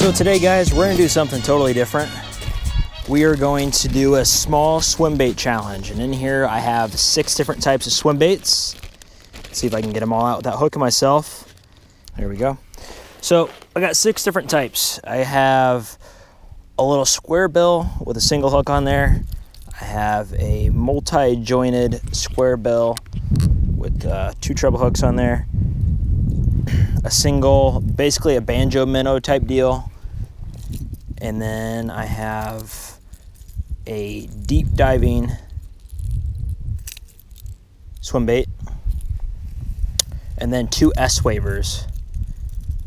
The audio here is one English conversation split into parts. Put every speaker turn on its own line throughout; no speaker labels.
So today, guys, we're gonna do something totally different. We are going to do a small swim bait challenge. And in here I have 6 different types of swim baits. Let's see if I can get them all out without hooking myself. There we go. So I got 6 different types. I have a little square bill with a single hook on there. I have a multi-jointed square bill with 2 treble hooks on there. A single, basically a banjo minnow type deal. And then I have a deep diving swim bait. And then 2 S wavers,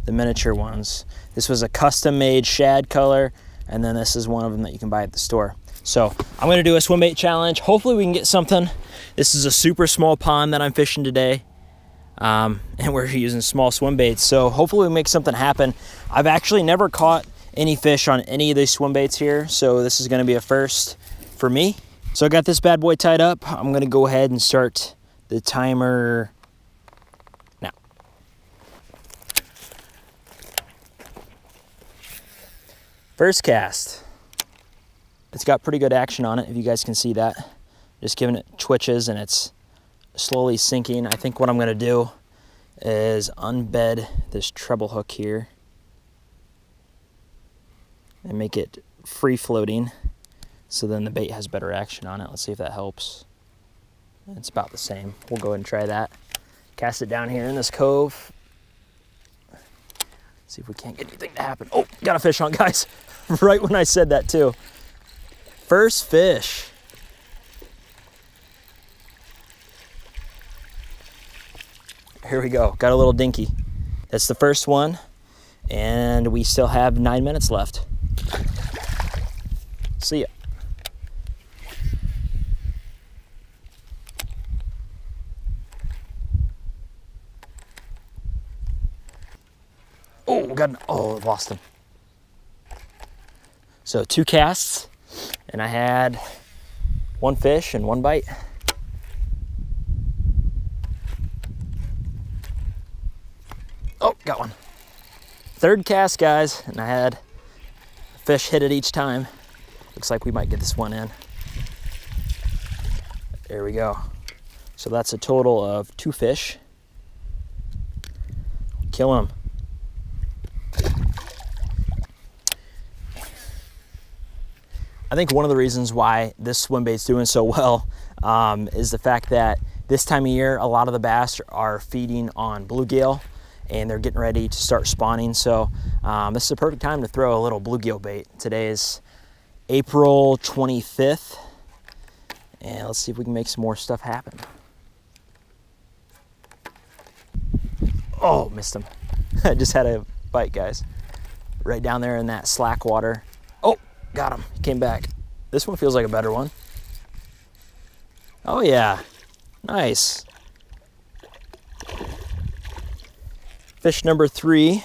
the miniature ones. This was a custom made shad color, and then this is one of them that you can buy at the store. So I'm gonna do a swim bait challenge. Hopefully we can get something. This is a super small pond that I'm fishing today. And we're using small swim baits. So hopefully we make something happen. I've actually never caught any fish on any of these swim baits here. So this is gonna be a first for me. So I got this bad boy tied up. I'm gonna go ahead and start the timer now. First cast. It's got pretty good action on it, if you guys can see that. Just giving it twitches and it's slowly sinking. I think what I'm gonna do is unbed this treble hook here and make it free floating, so then the bait has better action on it. Let's see if that helps. It's about the same. We'll go ahead and try that. Cast it down here in this cove. See if we can't get anything to happen. Oh, got a fish on, guys. Right when I said that too. First fish. Here we go, got a little dinky. That's the first one, and we still have 9 minutes left. See ya. Oh, lost him. So 2 casts, and I had 1 fish and 1 bite. Oh, got one. 3rd cast, guys, and I had a fish hit it each time. Looks like we might get this one in. There we go. So that's a total of 2 fish. Kill him. I think one of the reasons why this swim bait's doing so well is the fact that this time of year, a lot of the bass are feeding on bluegill, and they're getting ready to start spawning. So this is a perfect time to throw a little bluegill bait. Today is April 25th, and let's see if we can make some more stuff happen. Oh, missed him. I just had a bite, guys. Right down there in that slack water. Oh, got him, he came back. This one feels like a better one. Oh yeah, nice. Fish number 3.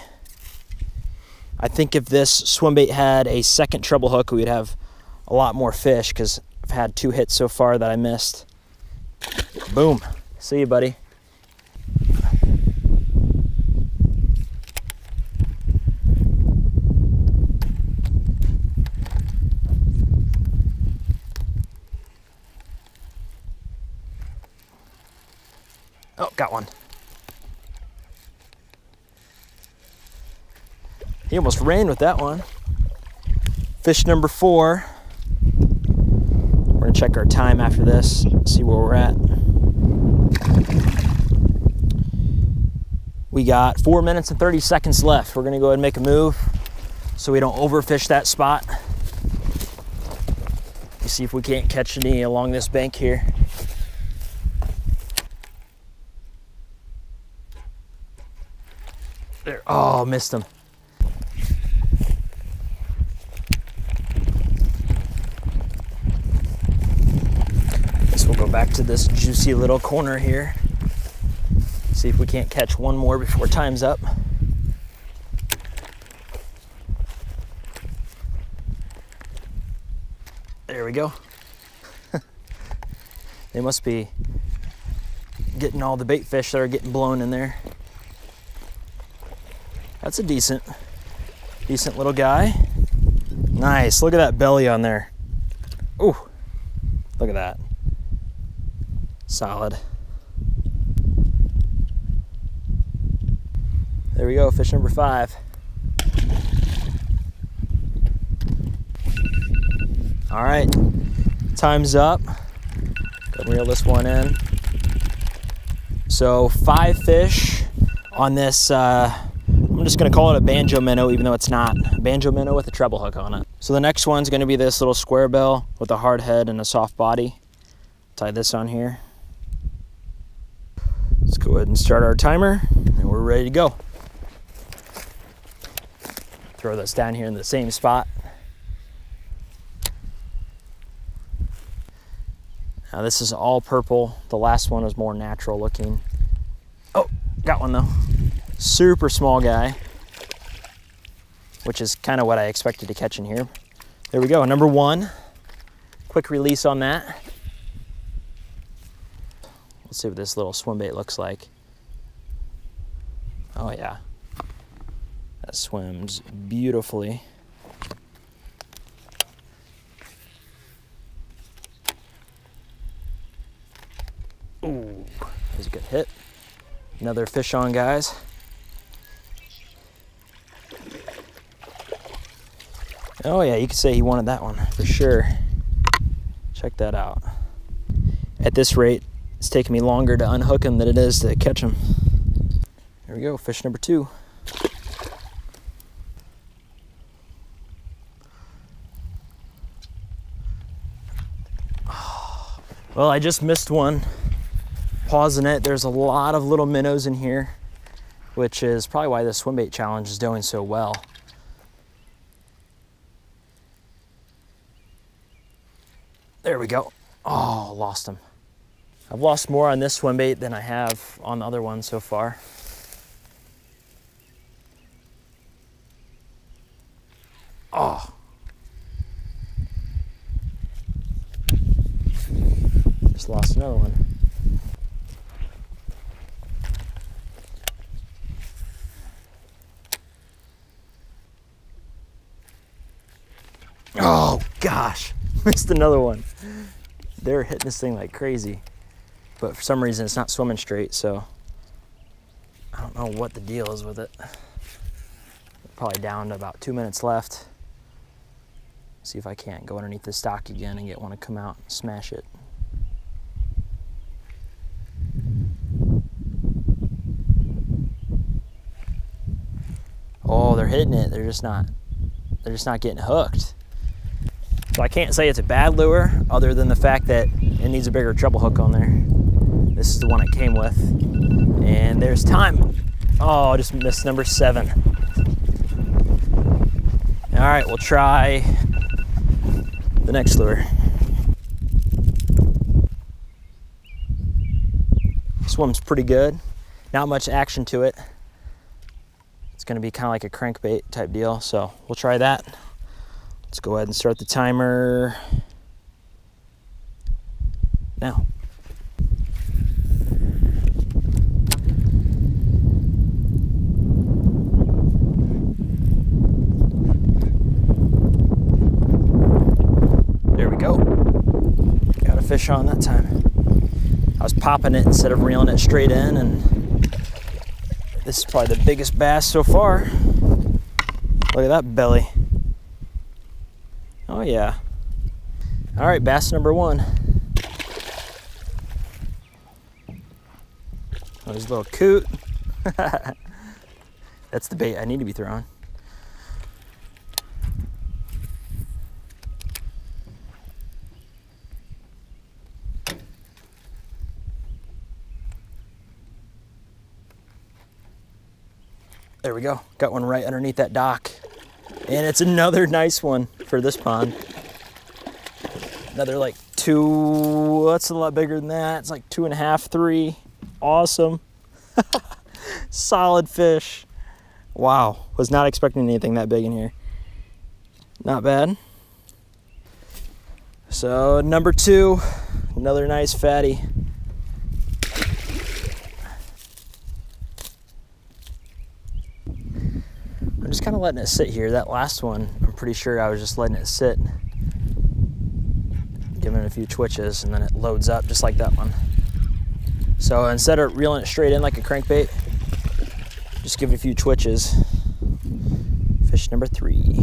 I think if this swim bait had a 2nd treble hook, we'd have a lot more fish, because I've had 2 hits so far that I missed. Boom. See you, buddy. Oh, got one. He almost ran with that one. Fish number 4. We're gonna check our time after this, see where we're at. We got 4 minutes and 30 seconds left. We're gonna go ahead and make a move so we don't overfish that spot. Let's see if we can't catch any along this bank here. There, oh, missed him. Guess we'll go back to this juicy little corner here. See if we can't catch one more before time's up. There we go. They must be getting all the bait fish that are getting blown in there. That's a decent Decent little guy. Nice, look at that belly on there. Ooh, look at that. Solid. There we go, fish number 5. All right, time's up. Go reel this one in. So 5 fish on this, I'm just gonna call it a banjo minnow, even though it's not. A banjo minnow with a treble hook on it. So the next one's gonna be this little square bill with a hard head and a soft body. Tie this on here. Let's go ahead and start our timer, and we're ready to go. Throw this down here in the same spot. Now this is all purple. The last one was more natural looking. Oh, got one though. Super small guy, which is kind of what I expected to catch in here. There we go, number 1. Quick release on that. Let's see what this little swim bait looks like. Oh yeah, that swims beautifully. Ooh, that was a good hit. Another fish on, guys. Oh yeah, you could say he wanted that one for sure. Check that out. At this rate, it's taking me longer to unhook him than it is to catch him. There we go, fish number 2. Well, I just missed one. Pausing it, there's a lot of little minnows in here, which is probably why the swim bait challenge is doing so well. There we go. Oh, lost him. I've lost more on this swim bait than I have on the other one so far. Oh. Just lost another one. Oh gosh, missed another one. They're hitting this thing like crazy, but for some reason it's not swimming straight, so I don't know what the deal is with it. Probably down to about 2 minutes left. See if I can't go underneath this dock again and get one to come out and smash it. Oh, they're hitting it. They're just not getting hooked. So I can't say it's a bad lure other than the fact that it needs a bigger treble hook on there. This is the one it came with. And there's time. Oh, I just missed number 7. All right, we'll try the next lure. This one's pretty good. Not much action to it. It's gonna be kind of like a crankbait type deal, so we'll try that. Let's go ahead and start the timer now. There we go. Got a fish on that time. I was popping it instead of reeling it straight in, and this is probably the biggest bass so far. Look at that belly. Oh yeah. All right, bass number 1. Oh, there's a little coot. That's the bait I need to be throwing. There we go. Got one right underneath that dock. And it's another nice one for this pond. Another like 2, that's a lot bigger than that. It's like 2.5, 3. Awesome. Solid fish. Wow, was not expecting anything that big in here. Not bad. So number 2, another nice fatty. I'm just kind of letting it sit here. That last one, I'm pretty sure I was just letting it sit, giving it a few twitches, and then it loads up just like that one. So instead of reeling it straight in like a crankbait, just give it a few twitches. Fish number 3.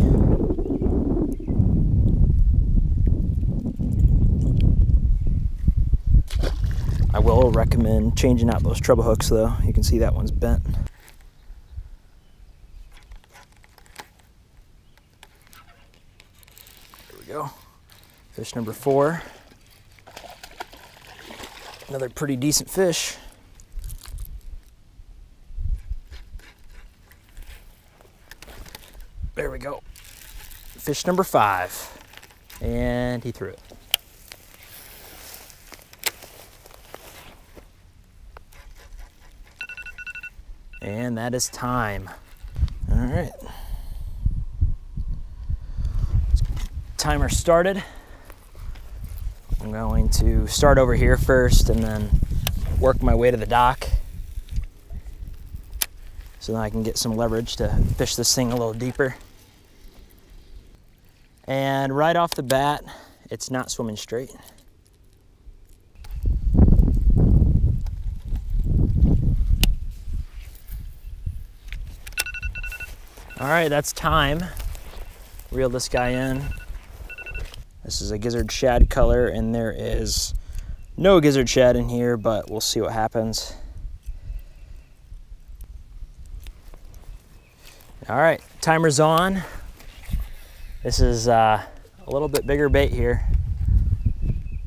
I will recommend changing out those treble hooks though. You can see that one's bent. There we go. Fish number 4. Another pretty decent fish. There we go. Fish number 5. And he threw it. And that is time. All right. Timer started. I'm going to start over here first and then work my way to the dock so that I can get some leverage to fish this thing a little deeper. And right off the bat, it's not swimming straight. All right, that's time. Reel this guy in. This is a gizzard shad color, and there is no gizzard shad in here, but we'll see what happens. All right, timer's on. This is a little bit bigger bait here.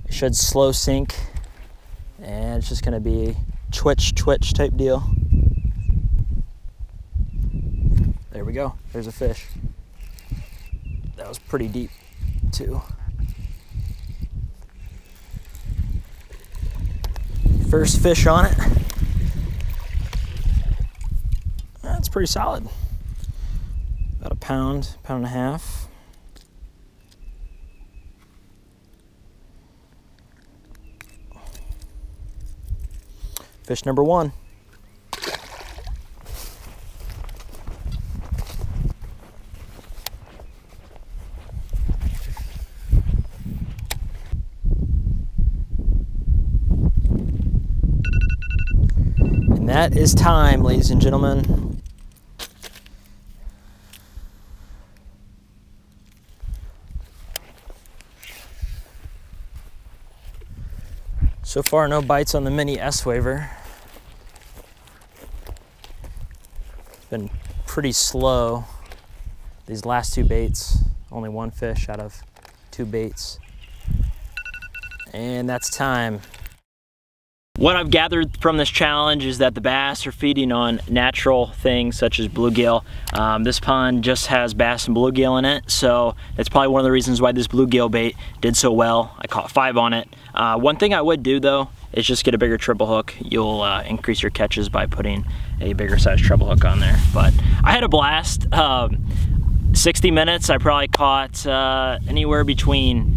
It should slow sink, and it's just gonna be twitch type deal. There we go, there's a fish. That was pretty deep too. First fish on it. That's pretty solid. About a pound and a half. Fish number 1. And that is time, ladies and gentlemen. So far, no bites on the mini S-Waver. It's been pretty slow. These last 2 baits, only 1 fish out of 2 baits. And that's time. What I've gathered from this challenge is that the bass are feeding on natural things such as bluegill. This pond just has bass and bluegill in it, so that's probably one of the reasons why this bluegill bait did so well. I caught 5 on it. One thing I would do though is just get a bigger treble hook. You'll increase your catches by putting a bigger size treble hook on there. But I had a blast. 60 minutes, I probably caught anywhere between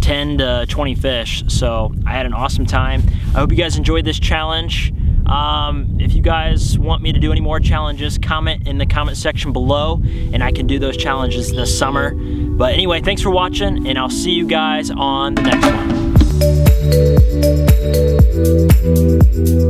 10 to 20 fish, so I had an awesome time. I hope you guys enjoyed this challenge. If you guys want me to do any more challenges, comment in the comment section below, and I can do those challenges this summer. But anyway, thanks for watching, and I'll see you guys on the next one.